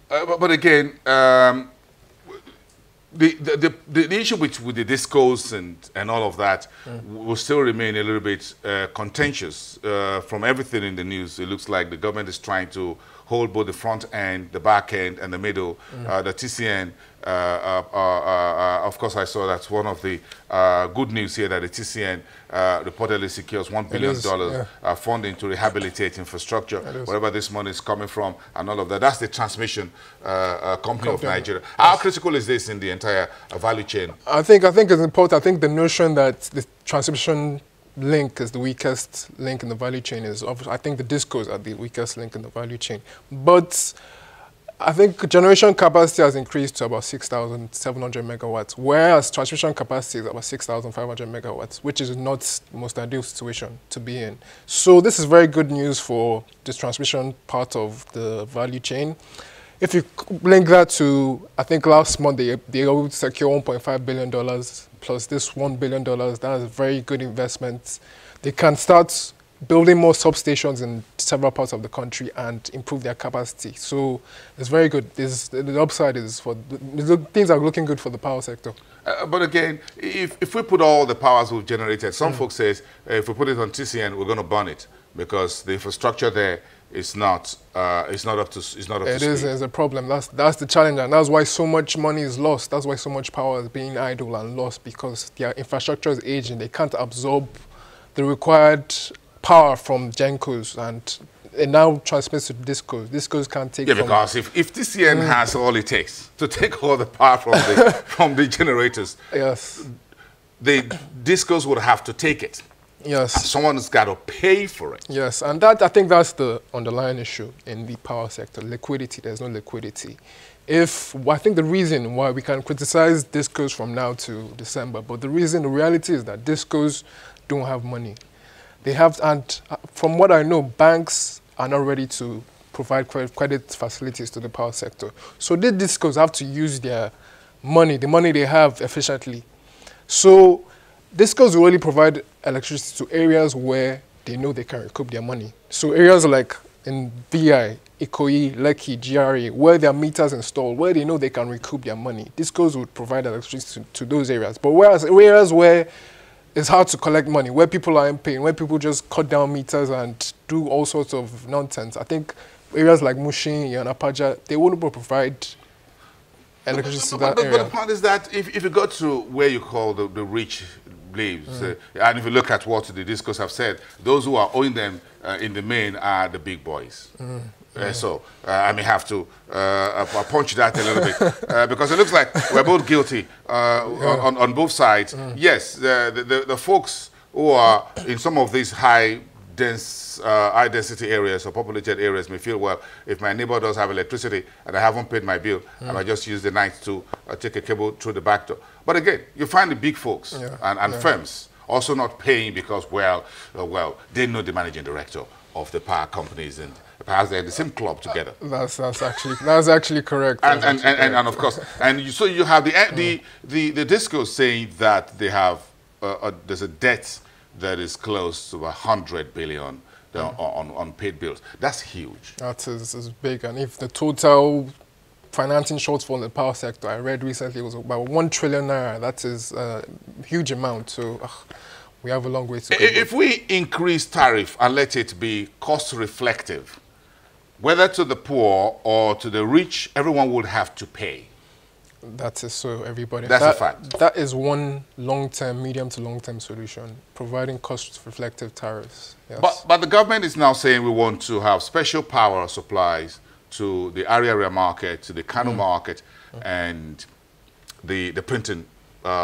But again, the issue with the discos and all of that will still remain a little bit contentious. From everything in the news, it looks like the government is trying to hold both the front end, the back end, and the middle. The TCN, of course, I saw that's one of the good news here, that the TCN reportedly secures $1 billion funding to rehabilitate infrastructure, wherever this money is coming from, and all of that. That's the transmission company of Nigeria. Yes. How critical is this in the entire value chain? I think it's important. I think the notion that the transmission link is the weakest link in the value chain is obvious. I think the discos are the weakest link in the value chain. But I think generation capacity has increased to about 6,700 megawatts, whereas transmission capacity is about 6,500 megawatts, which is not the most ideal situation to be in. So this is very good news for this transmission part of the value chain. If you link that to, I think last month they able to secure $1.5 billion plus this $1 billion, that is a very good investment. They can start building more substations in several parts of the country and improve their capacity. So it's very good. The upside is things are looking good for the power sector. But again, if we put all the powers we've generated, some folks say if we put it on TCN, we're going to burn it because the infrastructure there is not up to speed. It is a problem. That's the challenge, and that's why so much money is lost. That's why so much power is being idle and lost, because their infrastructure is aging. They can't absorb the required power from GenCos, and it now transmits to discos. Discos can't take. Yeah, because if TCN has all it takes to take all the power from the generators, yes, the discos would have to take it. Yes. Someone's got to pay for it. Yes, and I think that's the underlying issue in the power sector, liquidity. There's no liquidity. I think the reason why we can criticize discos from now to December, but the reality is that discos don't have money. They have, and from what I know, banks are not ready to provide credit facilities to the power sector. So the discos have to use their money, the money they have, efficiently. So discos will only provide electricity to areas where they know they can recoup their money. So areas like in VI, Ikoyi, Lekki, GRA, where there are meters installed, where they know they can recoup their money, discos would provide electricity to those areas. But whereas areas where it's hard to collect money, where people aren't paying, where people just cut down meters and do all sorts of nonsense, I think areas like Mushin, Yanapaja, they wouldn't provide electricity to that area. But the point is that if you go to where you call the rich lives, and if you look at what the discos have said, those who are owing them in the main are the big boys. So I may have to punch that a little bit because it looks like we're both guilty on both sides. Yes, the folks who are in some of these high density areas or populated areas may feel, well, if my neighbor does have electricity and I haven't paid my bill, I might just use the night to take a cable through the back door. But again, you find the big folks and firms also not paying because, well, they know the managing director of the power companies and perhaps they're in the same club together. That's actually correct. And of course, so you have the discos saying that they have there's a debt that is close to 100 billion on paid bills. That's huge. That is big, and if the total financing shortfall in the power sector, I read recently, was about 1 trillion naira. That is a huge amount. So we have a long way to go. If we increase tariff and let it be cost reflective, whether to the poor or to the rich, everyone would have to pay. That is so, everybody. That's a fact. That is one long-term, medium to long-term solution, providing cost-reflective tariffs. Yes. But the government is now saying we want to have special power supplies to the area market, to the Kano market, and the printing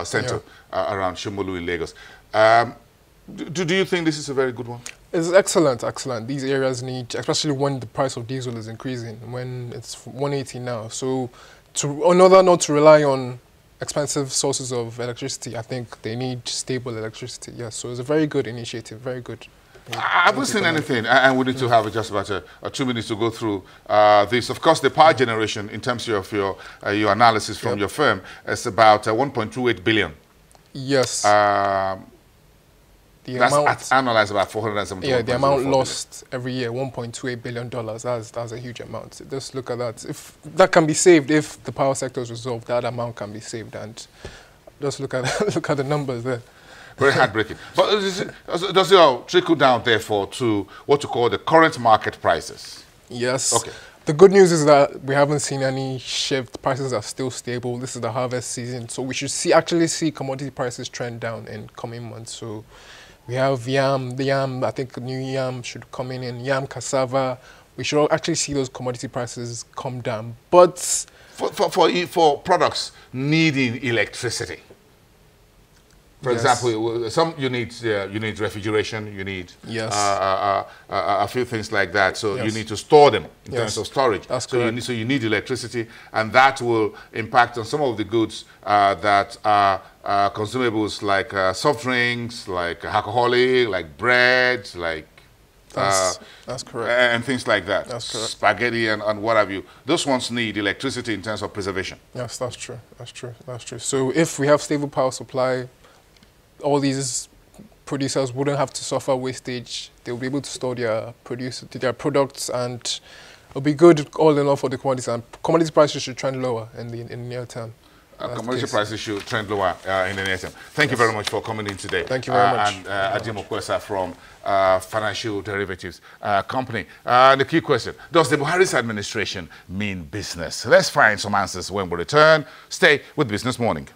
center around Shomolu in Lagos. Do you think this is a very good one? It's excellent, excellent. These areas need, especially when the price of diesel is increasing, when it's 180 now. So in order not to rely on expensive sources of electricity, I think they need stable electricity. Yes, so it's a very good initiative, very good. I haven't seen anything, and we need to have just about 2 minutes to go through this. Of course, the power generation, in terms of your analysis from your firm, is about 1.28 billion. Yes. That's amount, annualized about 470. yeah, the amount lost every year, $1.28 billion. That's a huge amount. Just look at that. If that can be saved, if the power sector is resolved, that amount can be saved. And just look at look at the numbers there. Very heartbreaking. But does it all trickle down, therefore, to what you call the current market prices? Yes. Okay. The good news is that we haven't seen any shift. Prices are still stable. This is the harvest season, so we should actually see commodity prices trend down in coming months. So we have yam, I think new yam should come in yam, cassava. We should actually see those commodity prices come down. But for products needing electricity, for example, you need refrigeration, you need a few things like that. So you need to store them in terms of storage. That's correct. So you need electricity, and that will impact on some of the goods that are consumables like soft drinks, like alcoholic, like bread, like that's correct. And things like that. That's correct. Spaghetti and what have you. Those ones need electricity in terms of preservation. Yes, that's true. That's true. That's true. So if we have stable power supply, all these producers wouldn't have to suffer wastage. They'll be able to store their products, and it'll be good all in all for the commodities. And commodity prices should trend lower in the near term. Commodity prices should trend lower in the near term. Thank you very much for coming in today. Thank you very much. And Adim Okwesa from Financial Derivatives Company. The key question, does the Buhari's administration mean business? Let's find some answers when we return. Stay with Business Morning.